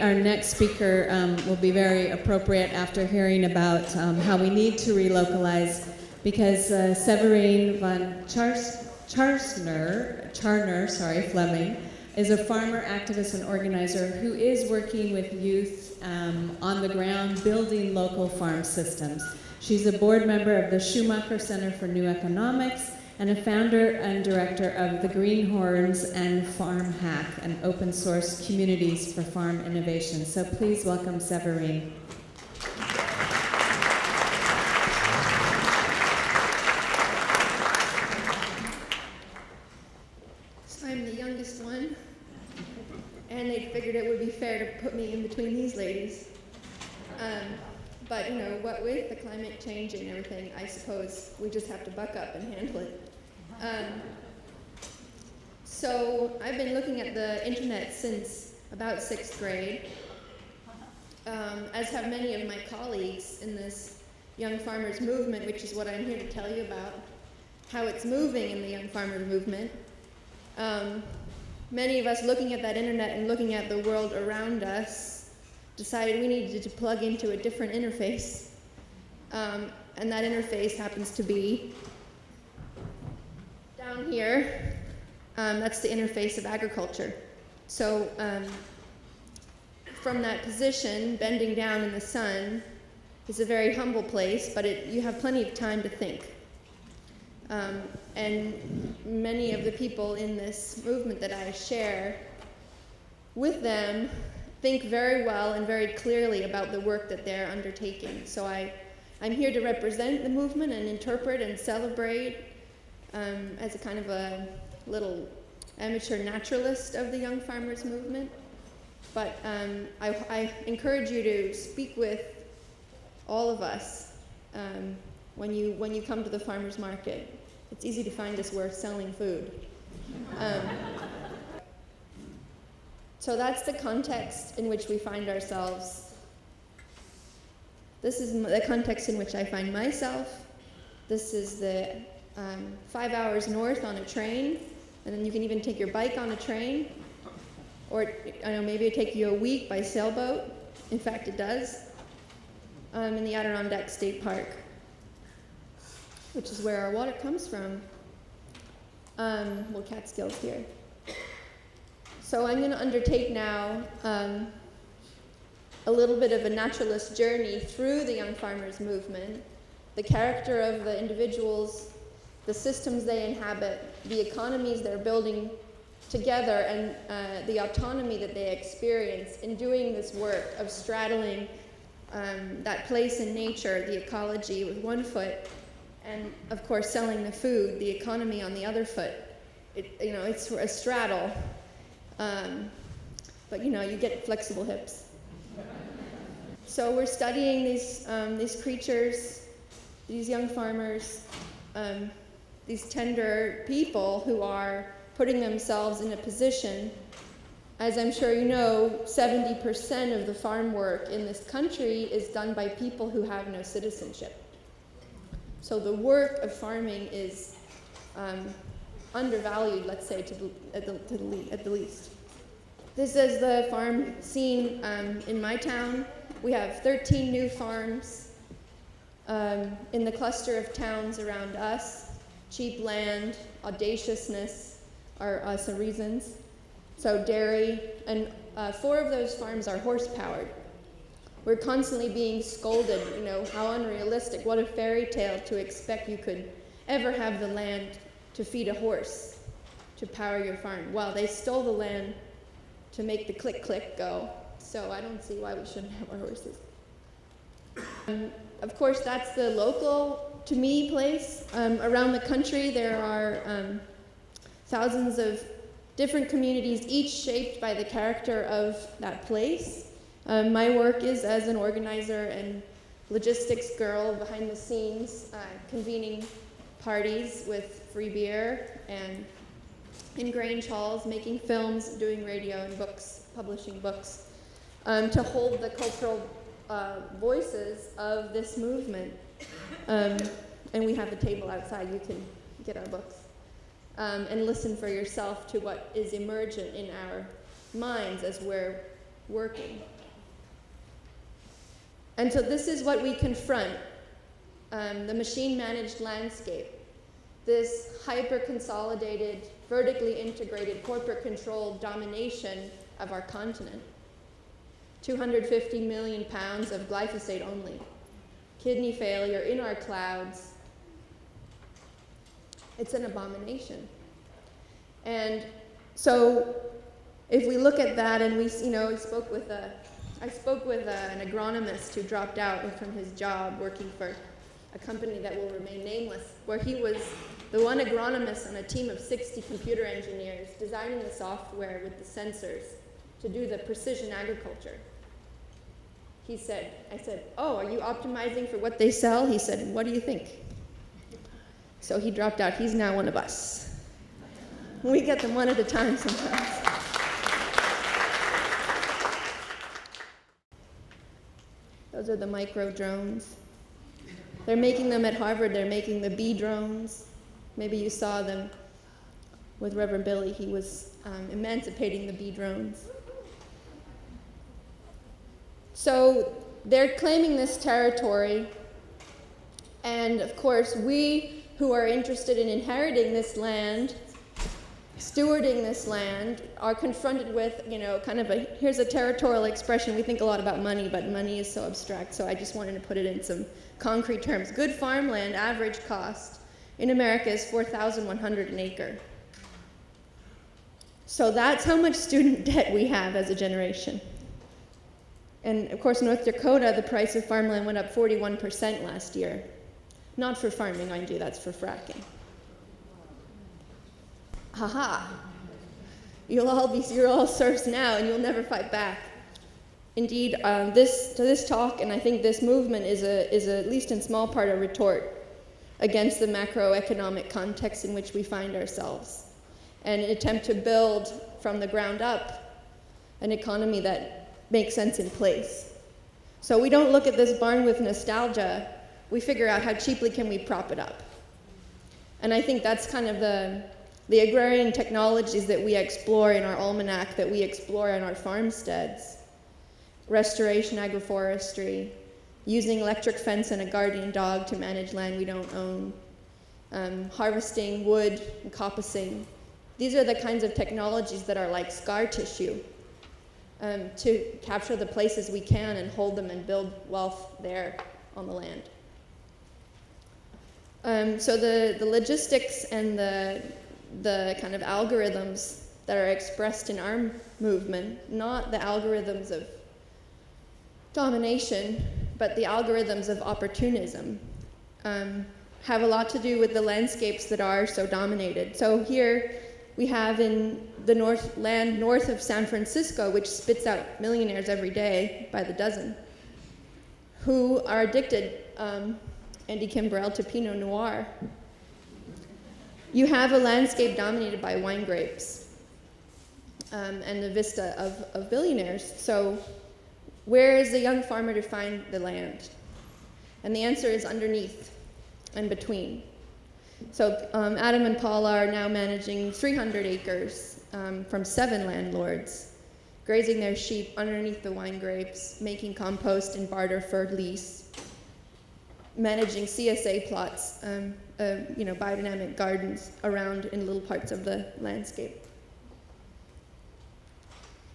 Our next speaker will be very appropriate after hearing about how we need to relocalize, because Severine von Tscharner-Fleming is a farmer, activist, and organizer who is working with youth on the ground building local farm systems. She's a board member of the Schumacher Center for New Economics and a founder and director of the Greenhorns and Farm Hack, and open source communities for farm innovation. So please welcome Severine. So I'm the youngest one, and they figured it would be fair to put me in between these ladies. But you know, what with the climate change and everything, I suppose we just have to buck up and handle it. So I've been looking at the internet since about 6th grade, as have many of my colleagues in this young farmers movement, which is what I'm here to tell you about, how it's moving in the young farmers movement. Many of us looking at that internet and looking at the world around us decided we needed to plug into a different interface. And that interface happens to be down here. That's the interface of agriculture. So from that position, bending down in the sun is a very humble place, but you have plenty of time to think. And many of the people in this movement that I share with them think very well and very clearly about the work that they're undertaking. So I'm here to represent the movement and interpret and celebrate as a kind of a little amateur naturalist of the young farmers movement. But I encourage you to speak with all of us when you come to the farmers market. It's easy to find us. We're selling food. So that's the context in which we find ourselves. This is the context in which I find myself. This is the 5 hours north on a train, and then you can even take your bike on a train, or I know maybe it take you a week by sailboat. In fact, it does. In the Adirondack State Park, which is where our water comes from. Well, Catskills here. So I'm going to undertake now a little bit of a naturalist journey through the young farmers movement, the character of the individuals, the systems they inhabit, the economies they're building together, and the autonomy that they experience in doing this work of straddling that place in nature, the ecology, with one foot, and of course selling the food, the economy, on the other foot. It's a straddle. But you get flexible hips. So we're studying these creatures, these young farmers, these tender people who are putting themselves in a position. As I'm sure you know, 70% of the farm work in this country is done by people who have no citizenship. So the work of farming is undervalued, let's say, at the least. This is the farm scene in my town. We have 13 new farms in the cluster of towns around us. Cheap land, audaciousness are some reasons. So dairy, and 4 of those farms are horse-powered. We're constantly being scolded, how unrealistic, what a fairy tale to expect you could ever have the land to feed a horse to power your farm. Well, they stole the land to make the click-click go, so I don't see why we shouldn't have our horses. Of course, that's the local, to me, place. Around the country, there are thousands of different communities, each shaped by the character of that place. My work is as an organizer and logistics girl behind the scenes, convening parties with free beer and in grange halls, making films, doing radio and books, publishing books, to hold the cultural voices of this movement. And we have a table outside, you can get our books. And listen for yourself to what is emergent in our minds as we're working. And so this is what we confront, the machine-managed landscape, this hyper-consolidated, vertically integrated, corporate-controlled domination of our continent. 250 million pounds of glyphosate only. Kidney failure in our clouds. It's an abomination. And so if we look at that, and we, I spoke with an agronomist who dropped out from his job working for a company that will remain nameless, where he was the one agronomist on a team of 60 computer engineers designing the software with the sensors to do the precision agriculture. I said, oh, are you optimizing for what they sell? He said, what do you think? So he dropped out. He's now one of us. We get them one at a time sometimes. Those are the micro drones. They're making them at Harvard. They're making the bee drones. Maybe you saw them with Reverend Billy. He was emancipating the bee drones. So they're claiming this territory, and of course we who are interested in inheriting this land, stewarding this land, are confronted with, here's a territorial expression. We think a lot about money, but money is so abstract, so I just wanted to put it in some concrete terms. Good farmland average cost in America is $4,100 an acre. So that's how much student debt we have as a generation. And of course, North Dakota, the price of farmland went up 41% last year. Not for farming, mind you, that's for fracking. Haha. You're all serfs now, and you'll never fight back. Indeed, this talk, and I think this movement is at least in small part a retort against the macroeconomic context in which we find ourselves, and an attempt to build from the ground up an economy that makes sense in place. So we don't look at this barn with nostalgia. We figure out how cheaply can we prop it up. And I think that's kind of the agrarian technologies that we explore in our almanac, that we explore in our farmsteads. Restoration agroforestry, using electric fence and a guardian dog to manage land we don't own, harvesting wood and coppicing. These are the kinds of technologies that are like scar tissue, to capture the places we can and hold them and build wealth there on the land. So the logistics and the kind of algorithms that are expressed in our movement, not the algorithms of domination, but the algorithms of opportunism, have a lot to do with the landscapes that are so dominated. So here we have in the land north of San Francisco, which spits out millionaires every day by the dozen, who are addicted, Andy Kimbrell, to Pinot Noir. You have a landscape dominated by wine grapes, and the vista of billionaires. So where is the young farmer to find the land? And the answer is underneath and between. So Adam and Paula are now managing 300 acres from 7 landlords, grazing their sheep underneath the wine grapes, making compost in barter for lease, managing CSA plots, biodynamic gardens around in little parts of the landscape.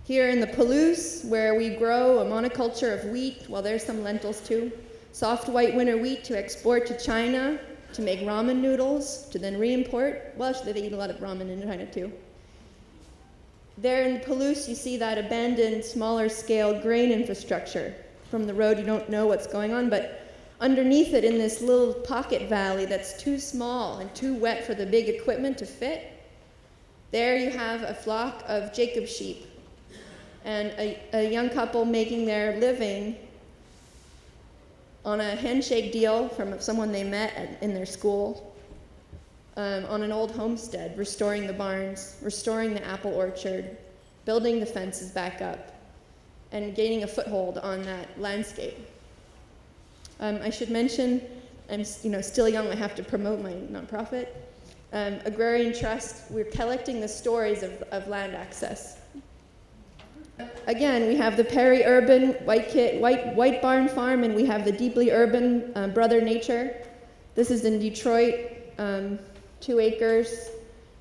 Here in the Palouse, where we grow a monoculture of wheat, well, there's some lentils too, soft white winter wheat to export to China, to make ramen noodles, to then re-import. Well, actually, they eat a lot of ramen in China too. There in Palouse, you see that abandoned, smaller scale grain infrastructure. From the road, you don't know what's going on, but underneath it, in this little pocket valley that's too small and too wet for the big equipment to fit, there you have a flock of Jacob sheep and a young couple making their living on a handshake deal from someone they met in their school, on an old homestead, restoring the barns, restoring the apple orchard, building the fences back up, and gaining a foothold on that landscape. I should mention, I'm still young, I have to promote my nonprofit. Agrarian Trust, we're collecting the stories of land access. again, we have the peri-urban white barn farm, and we have the deeply urban Brother Nature. This is in Detroit, 2 acres.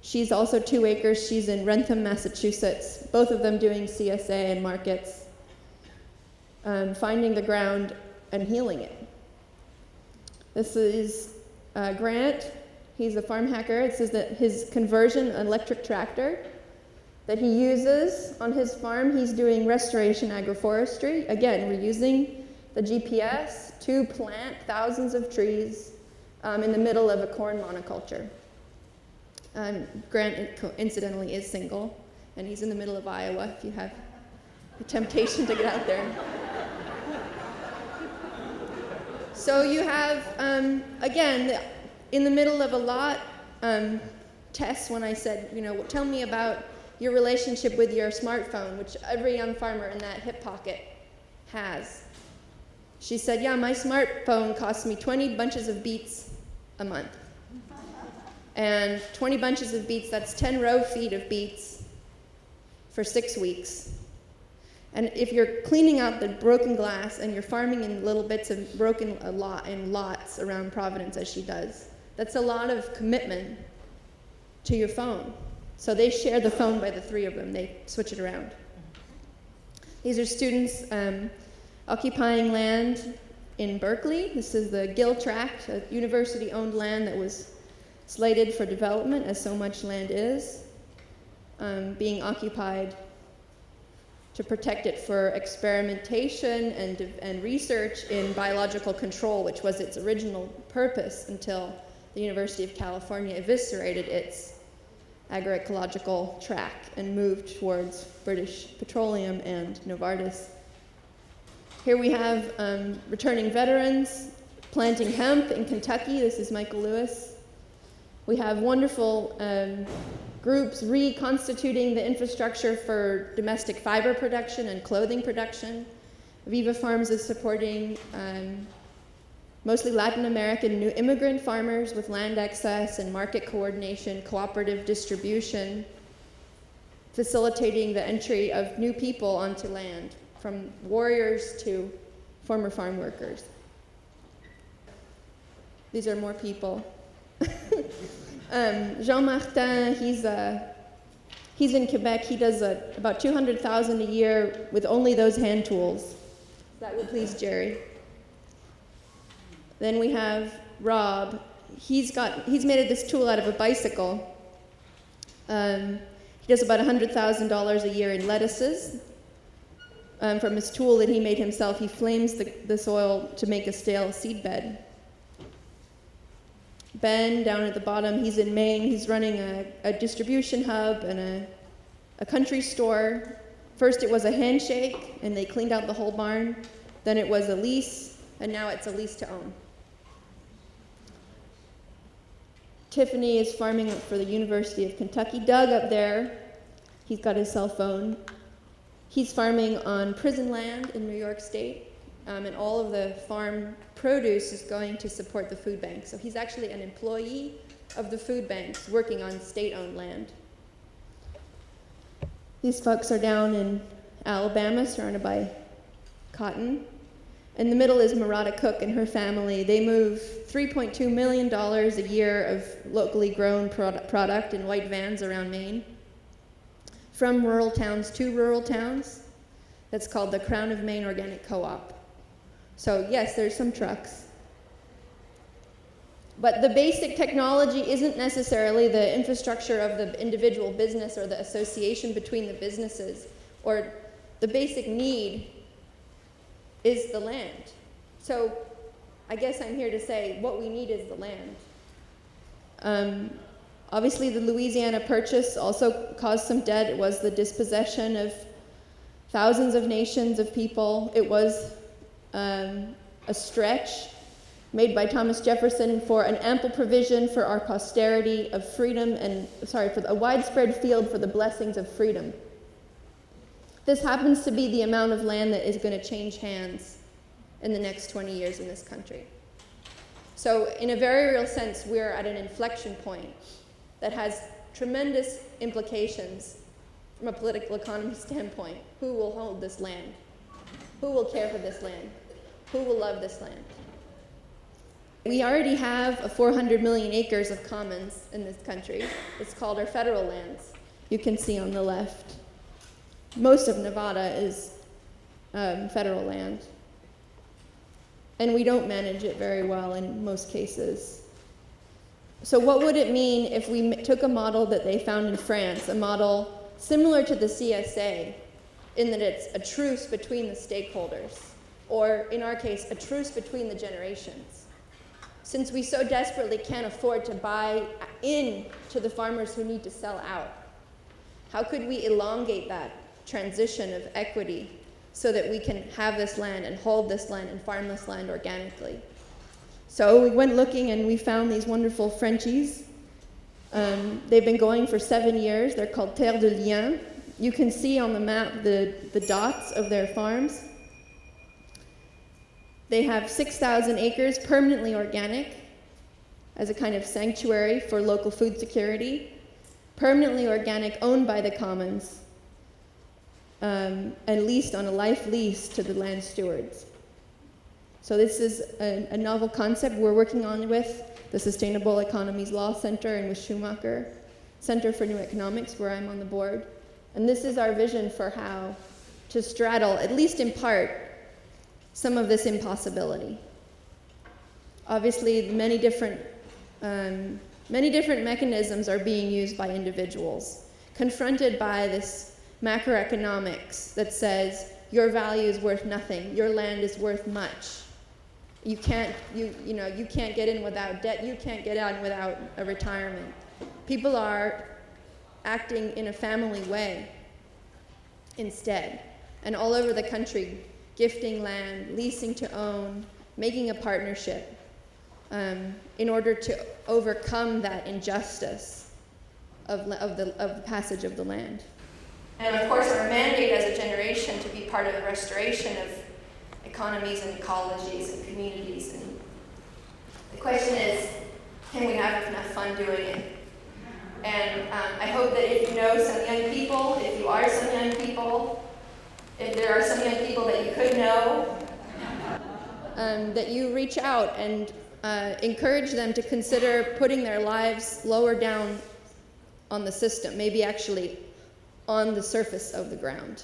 She's also 2 acres. She's in Wrentham, Massachusetts. Both of them doing CSA and markets, finding the ground and healing it. This is Grant. He's a farm hacker. This is his conversion electric tractor that he uses on his farm. He's doing restoration agroforestry. Again, we're using the GPS to plant thousands of trees in the middle of a corn monoculture. Grant, incidentally, is single, and he's in the middle of Iowa if you have the temptation to get out there. So you have, again, in the middle of a lot, Tess, when I said, tell me about your relationship with your smartphone, which every young farmer in that hip pocket has. She said, yeah, my smartphone costs me 20 bunches of beets a month. And 20 bunches of beets, that's 10 row feet of beets for 6 weeks. And if you're cleaning out the broken glass and you're farming in little bits of broken lots around Providence, as she does, that's a lot of commitment to your phone. So they share the phone by the 3 of them. They switch it around. These are students occupying land in Berkeley. This is the Gill Tract, a university-owned land that was slated for development, as so much land is, being occupied to protect it for experimentation and research in biological control, which was its original purpose until the University of California eviscerated its agroecological track and moved towards British Petroleum and Novartis. Here we have returning veterans planting hemp in Kentucky. This is Michael Lewis. We have wonderful groups reconstituting the infrastructure for domestic fiber production and clothing production. Viva Farms is supporting mostly Latin American new immigrant farmers with land access and market coordination, cooperative distribution, facilitating the entry of new people onto land, from warriors to former farm workers. These are more people. Jean-Martin, he's in Quebec. He does about $200,000 a year with only those hand tools. That would please Jerry. Then we have Rob. He's made this tool out of a bicycle. He does about $100,000 a year in lettuces. From his tool that he made himself, he flames the soil to make a stale seed bed. Ben, down at the bottom, he's in Maine. He's running a distribution hub and a country store. First it was a handshake, and they cleaned out the whole barn. Then it was a lease, and now it's a lease to own. Tiffany is farming for the University of Kentucky. Doug up there, he's got his cell phone. He's farming on prison land in New York State, and all of the farm produce is going to support the food bank. So he's actually an employee of the food banks working on state-owned land. These folks are down in Alabama, starting to buy cotton. In the middle is Murata Cook and her family. They move $3.2 million a year of locally grown product in white vans around Maine, from rural towns to rural towns. That's called the Crown of Maine Organic Co-op. So yes, there's some trucks. But the basic technology isn't necessarily the infrastructure of the individual business or the association between the businesses, or the basic need is the land. So I guess I'm here to say what we need is the land. Obviously the Louisiana Purchase also caused some debt. It was the dispossession of thousands of nations of people. It was a stretch made by Thomas Jefferson for an ample provision for our posterity of freedom for a widespread field for the blessings of freedom. This happens to be the amount of land that is going to change hands in the next 20 years in this country. So in a very real sense, we're at an inflection point that has tremendous implications from a political economy standpoint. Who will hold this land? Who will care for this land? Who will love this land? We already have 400 million acres of commons in this country. It's called our federal lands. You can see on the left. Most of Nevada is federal land. And we don't manage it very well in most cases. So what would it mean if we took a model that they found in France, a model similar to the CSA, in that it's a truce between the stakeholders, or in our case, a truce between the generations? Since we so desperately can't afford to buy in to the farmers who need to sell out, how could we elongate that transition of equity so that we can have this land and hold this land and farm this land organically? So we went looking and we found these wonderful Frenchies. They've been going for 7 years. They're called Terre de Liens. You can see on the map the dots of their farms. They have 6,000 acres permanently organic as a kind of sanctuary for local food security. Permanently organic, owned by the commons, and leased on a life lease to the land stewards. So this is a novel concept we're working on with the Sustainable Economies Law Center and with Schumacher Center for New Economics, where I'm on the board. And this is our vision for how to straddle, at least in part, some of this impossibility. Obviously, many different mechanisms are being used by individuals, confronted by this macroeconomics that says your value is worth nothing, your land is worth much. You can't get in without debt, you can't get out without a retirement. People are acting in a family way instead, and all over the country, gifting land, leasing to own, making a partnership in order to overcome that injustice of the passage of the land. And of course, our mandate as a generation to be part of the restoration of economies and ecologies and communities. And the question is, can we have enough fun doing it? And I hope that if you know some young people, if you are some young people, if there are some young people that you could know, that you reach out and encourage them to consider putting their lives lower down on the system, maybe actually on the surface of the ground.